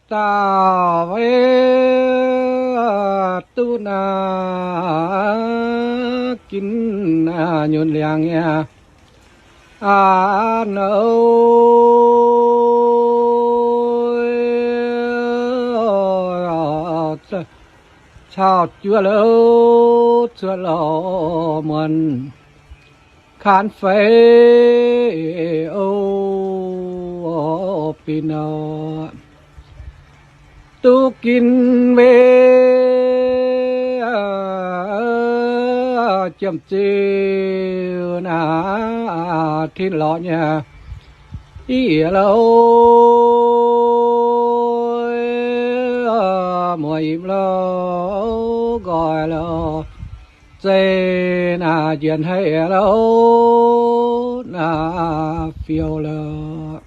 ta về tu na kín nhôn liang ya chào chúa lô muôn khán phê ô pino tu kín về chậm chiều na thiên lọ nhà ý lâu mùa im lâu gọi lâu dê na diện hay lâu na phiêu lâu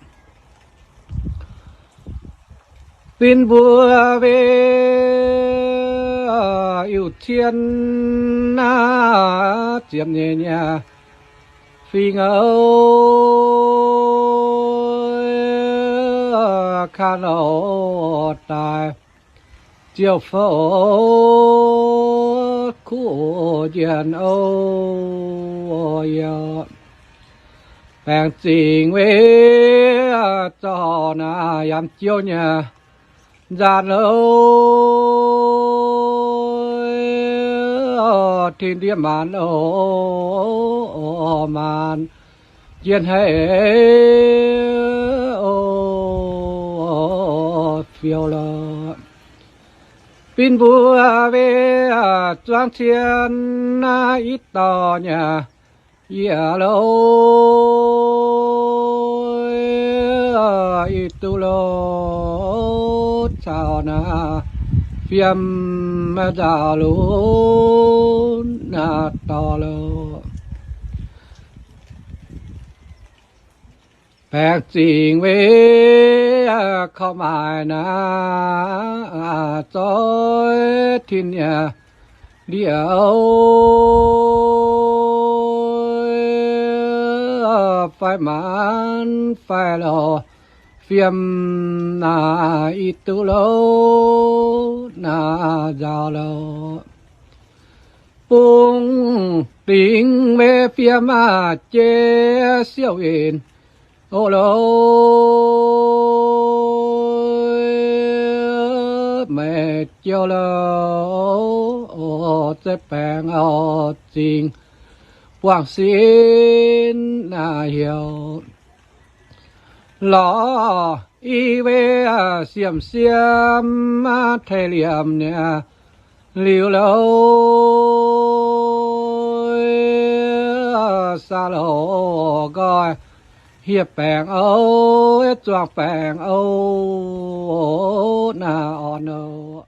pin bùa về yêu thiên na chiếm nhẹ nhẹ phi ngâu khá lâu tài chiều phổ khu diện âu yêu bèn trình với cho na yam chiều nhà ra lâu thiên địa màn ô màn diện hệ ô phiêu lợ pin bùa về choang thiên ít to nhà lâu ít tu lô chào na phiêm già lú na to lô bèn trình về không ai na tối thiên nhà điệu phải mãn phải lo phiêm na ít tu lô na già lô bung tình về phiêm chế siêu yên ô lô mẹ chiều lô ô chế bèn ô trình quảng xin na hiểu lọ y về xiêm xiêm thề liềm nè liều lâu xa lô gọi hiệp bèn âu choàng bèn âu na on âu